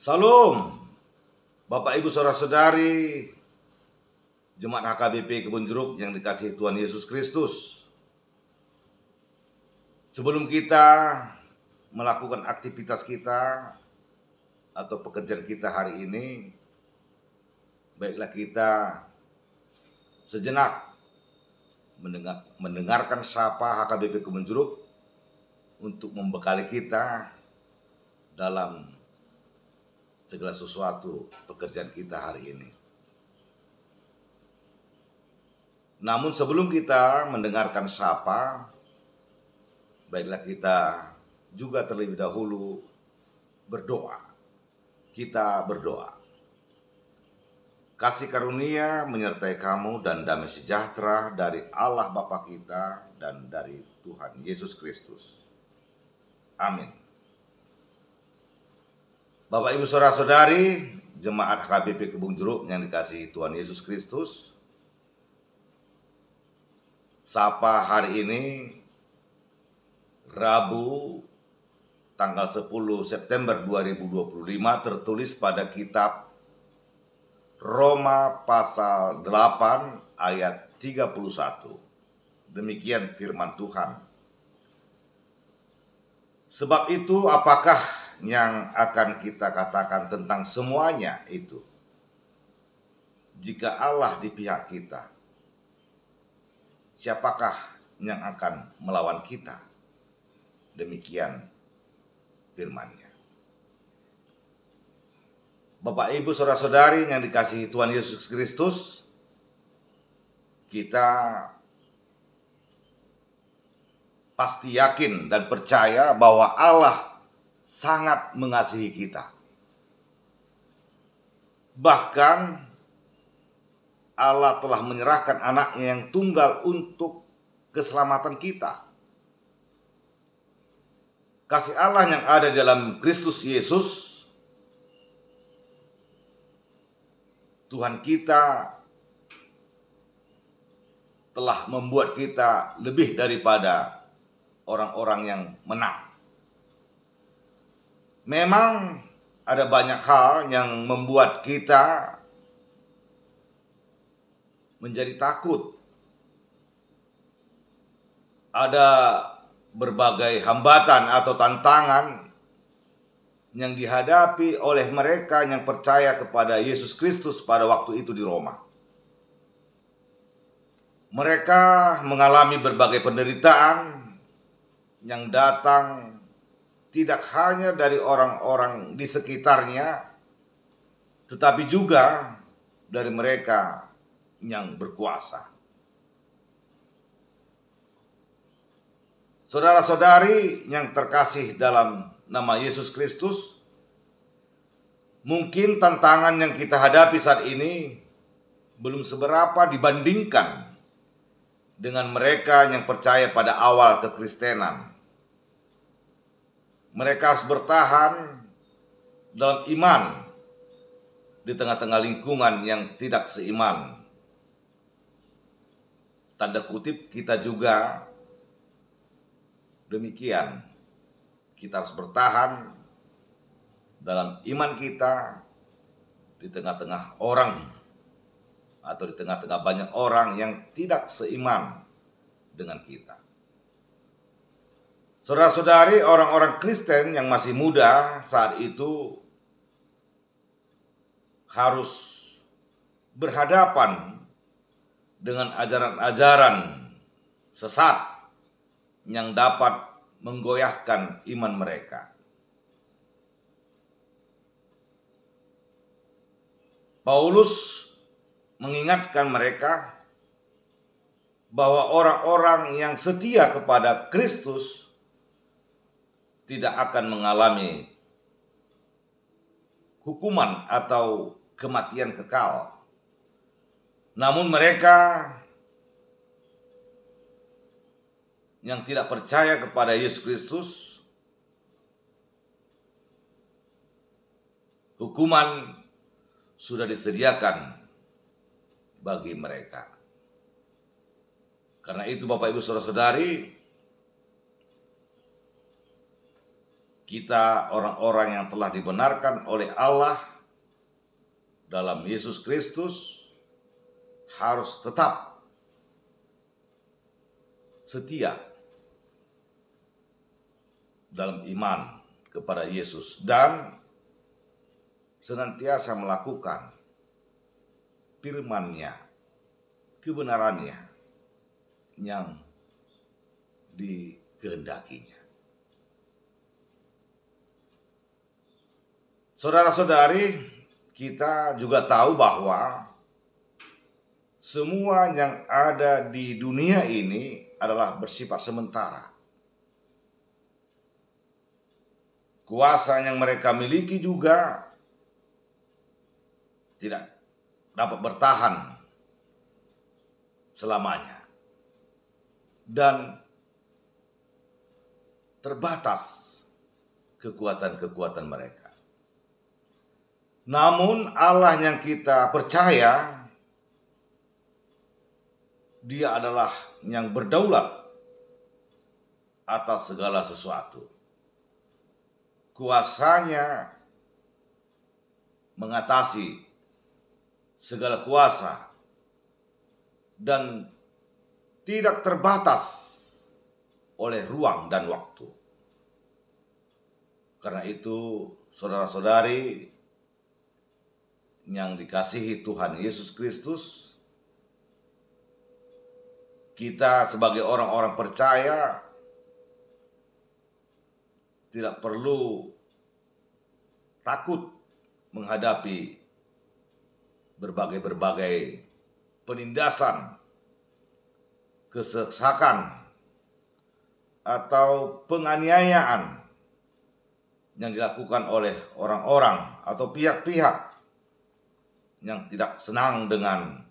Salam, Bapak Ibu Saudara-saudari, Jemaat HKBP Kebun Jeruk yang dikasihi Tuhan Yesus Kristus. Sebelum kita melakukan aktivitas kita atau pekerjaan kita hari ini, baiklah kita sejenak mendengarkan sapa HKBP Kebun Jeruk untuk membekali kita dalam segala sesuatu pekerjaan kita hari ini. Namun sebelum kita mendengarkan sapa, baiklah kita juga terlebih dahulu berdoa. Kita berdoa. Kasih karunia menyertai kamu dan damai sejahtera dari Allah Bapa kita dan dari Tuhan Yesus Kristus. Amin. Bapak Ibu Saudara-saudari, Jemaat HKBP Kebun Jeruk yang dikasihi Tuhan Yesus Kristus. Sapa hari ini Rabu tanggal 10 September 2025 tertulis pada kitab Roma pasal 8 ayat 31. Demikian firman Tuhan. Sebab itu apakah yang akan kita katakan tentang semuanya itu? Jika Allah di pihak kita, siapakah yang akan melawan kita? Demikian firman-Nya. Bapak Ibu Saudara-saudari yang dikasihi Tuhan Yesus Kristus, kita pasti yakin dan percaya bahwa Allah sangat mengasihi kita. Bahkan Allah telah menyerahkan anaknya yang tunggal untuk keselamatan kita. Kasih Allah yang ada dalam Kristus Yesus, Tuhan kita, telah membuat kita lebih daripada orang-orang yang menang. Memang ada banyak hal yang membuat kita menjadi takut. Ada berbagai hambatan atau tantangan yang dihadapi oleh mereka yang percaya kepada Yesus Kristus pada waktu itu di Roma. Mereka mengalami berbagai penderitaan yang datang tidak hanya dari orang-orang di sekitarnya, tetapi juga dari mereka yang berkuasa. Saudara-saudari yang terkasih dalam nama Yesus Kristus, mungkin tantangan yang kita hadapi saat ini belum seberapa dibandingkan dengan mereka yang percaya pada awal kekristenan. Mereka harus bertahan dalam iman di tengah-tengah lingkungan yang tidak seiman. Tanda kutip, kita juga demikian. Kita harus bertahan dalam iman kita di tengah-tengah orang atau di tengah-tengah banyak orang yang tidak seiman dengan kita. Saudara-saudari, orang-orang Kristen yang masih muda saat itu harus berhadapan dengan ajaran-ajaran sesat yang dapat menggoyahkan iman mereka. Paulus mengingatkan mereka bahwa orang-orang yang setia kepada Kristus tidak akan mengalami hukuman atau kematian kekal. Namun mereka yang tidak percaya kepada Yesus Kristus, hukuman sudah disediakan bagi mereka. Karena itu Bapak Ibu Saudara-saudari, kita orang-orang yang telah dibenarkan oleh Allah dalam Yesus Kristus harus tetap setia dalam iman kepada Yesus dan senantiasa melakukan firman-Nya, kebenaran-Nya yang dikehendakinya. Saudara-saudari, kita juga tahu bahwa semua yang ada di dunia ini adalah bersifat sementara. Kuasa yang mereka miliki juga tidak dapat bertahan selamanya. Dan terbatas kekuatan-kekuatan mereka. Namun Allah yang kita percaya, Dia adalah yang berdaulat atas segala sesuatu. Kuasanya mengatasi segala kuasa dan tidak terbatas oleh ruang dan waktu. Karena itu, saudara-saudari yang dikasihi Tuhan Yesus Kristus, kita sebagai orang-orang percaya tidak perlu takut menghadapi berbagai-berbagai penindasan, kesesakan, atau penganiayaan yang dilakukan oleh orang-orang atau pihak-pihak yang tidak senang dengan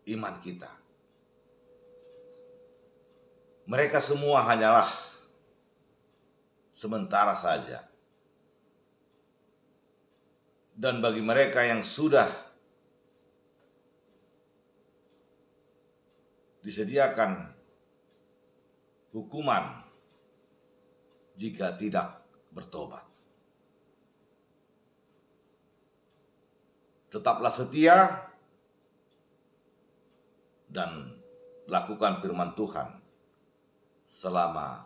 iman kita. Mereka semua hanyalah sementara saja. Dan bagi mereka yang sudah disediakan hukuman jika tidak bertobat. Tetaplah setia dan lakukan firman Tuhan selama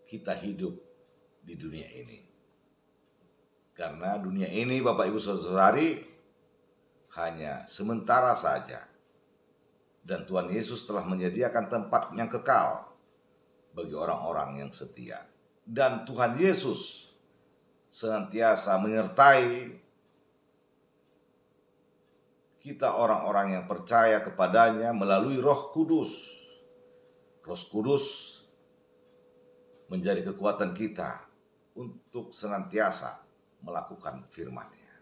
kita hidup di dunia ini. Karena dunia ini, Bapak Ibu Saudara-saudari, hanya sementara saja. Dan Tuhan Yesus telah menyediakan tempat yang kekal bagi orang-orang yang setia. Dan Tuhan Yesus senantiasa menyertai kita orang-orang yang percaya kepadanya melalui Roh Kudus. Roh Kudus menjadi kekuatan kita untuk senantiasa melakukan firman-Nya.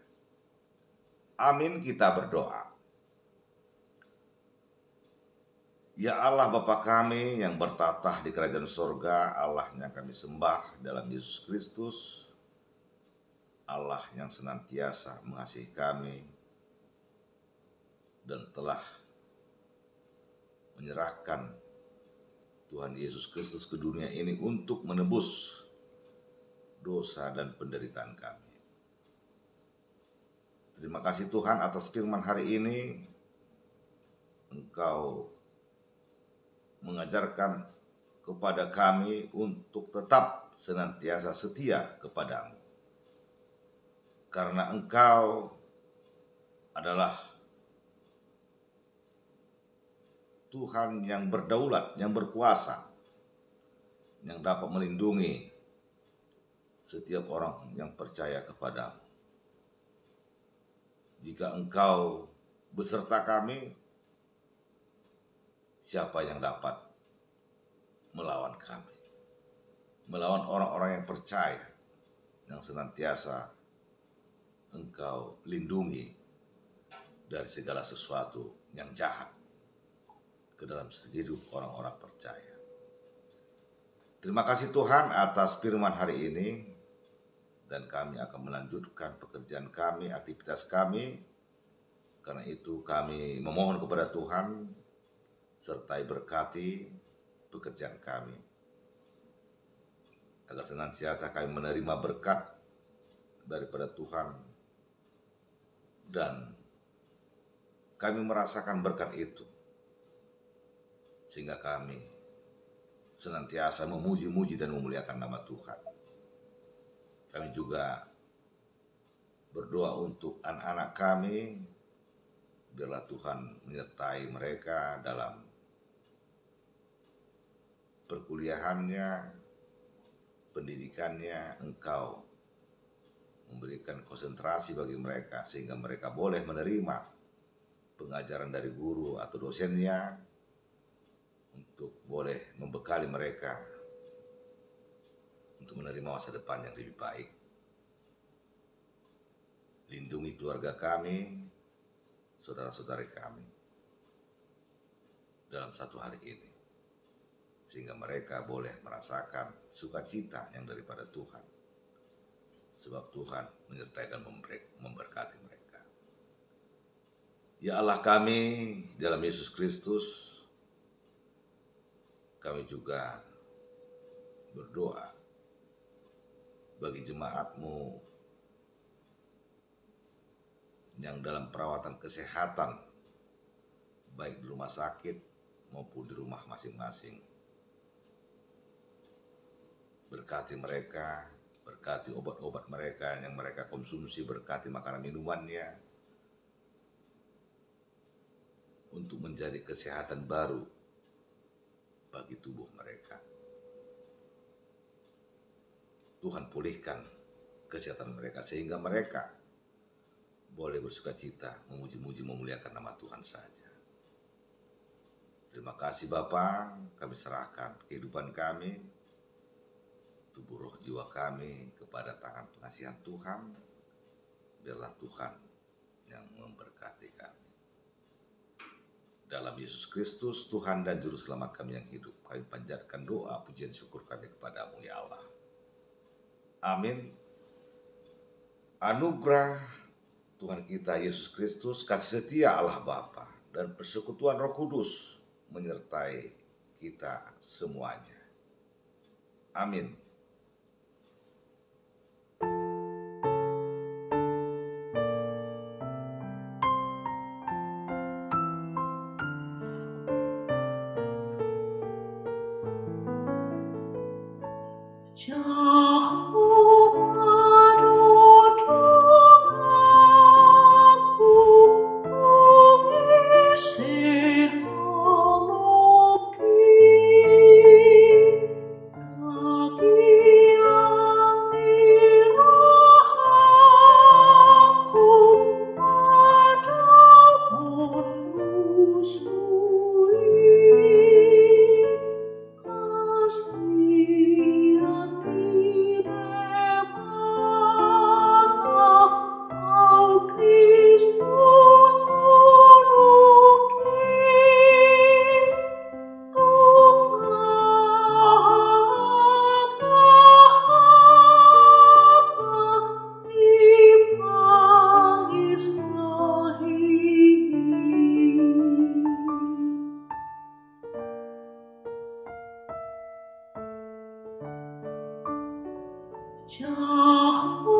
Amin, kita berdoa. Ya Allah Bapa kami yang bertatah di kerajaan surga, Allah yang kami sembah dalam Yesus Kristus, Allah yang senantiasa mengasihi kami dan telah menyerahkan Tuhan Yesus Kristus ke dunia ini untuk menebus dosa dan penderitaan kami. Terima kasih Tuhan atas firman hari ini. Engkau mengajarkan kepada kami untuk tetap senantiasa setia kepadamu. Karena Engkau adalah Tuhan yang berdaulat, yang berkuasa, yang dapat melindungi setiap orang yang percaya kepadamu. Jika Engkau beserta kami, siapa yang dapat melawan kami? Melawan orang-orang yang percaya, yang senantiasa Engkau lindungi dari segala sesuatu yang jahat ke dalam hidup orang-orang percaya. Terima kasih Tuhan atas firman hari ini, dan kami akan melanjutkan pekerjaan kami, aktivitas kami. Karena itu kami memohon kepada Tuhan, sertai berkati pekerjaan kami, agar senantiasa kami menerima berkat daripada Tuhan, dan kami merasakan berkat itu, sehingga kami senantiasa memuji-muji dan memuliakan nama Tuhan. Kami juga berdoa untuk anak-anak kami, biarlah Tuhan menyertai mereka dalam perkuliahannya, pendidikannya. Engkau memberikan konsentrasi bagi mereka sehingga mereka boleh menerima pengajaran dari guru atau dosennya, untuk boleh membekali mereka untuk menerima masa depan yang lebih baik. Lindungi keluarga kami, saudara-saudari kami dalam satu hari ini, sehingga mereka boleh merasakan sukacita yang daripada Tuhan, sebab Tuhan menyertai dan memberkati mereka. Ya Allah kami, dalam Yesus Kristus, kami juga berdoa bagi jemaat-Mu yang dalam perawatan kesehatan, baik di rumah sakit maupun di rumah masing-masing. Berkati mereka, berkati obat-obat mereka yang mereka konsumsi, berkati makanan minumannya, untuk menjadi kesehatan baru bagi tubuh mereka. Tuhan pulihkan kesehatan mereka sehingga mereka boleh bersukacita, memuji-muji, memuliakan nama Tuhan saja. Terima kasih Bapa, kami serahkan kehidupan kami, tubuh roh jiwa kami kepada tangan pengasihan Tuhan. Biarlah Tuhan yang memberkati kami. Dalam Yesus Kristus, Tuhan dan Juru Selamat kami yang hidup, kami panjatkan doa, pujian, syukur kami kepadamu ya Allah. Amin. Anugerah Tuhan kita Yesus Kristus, kasih setia Allah Bapa, dan persekutuan Roh Kudus menyertai kita semuanya. Amin. Jehovah, aku,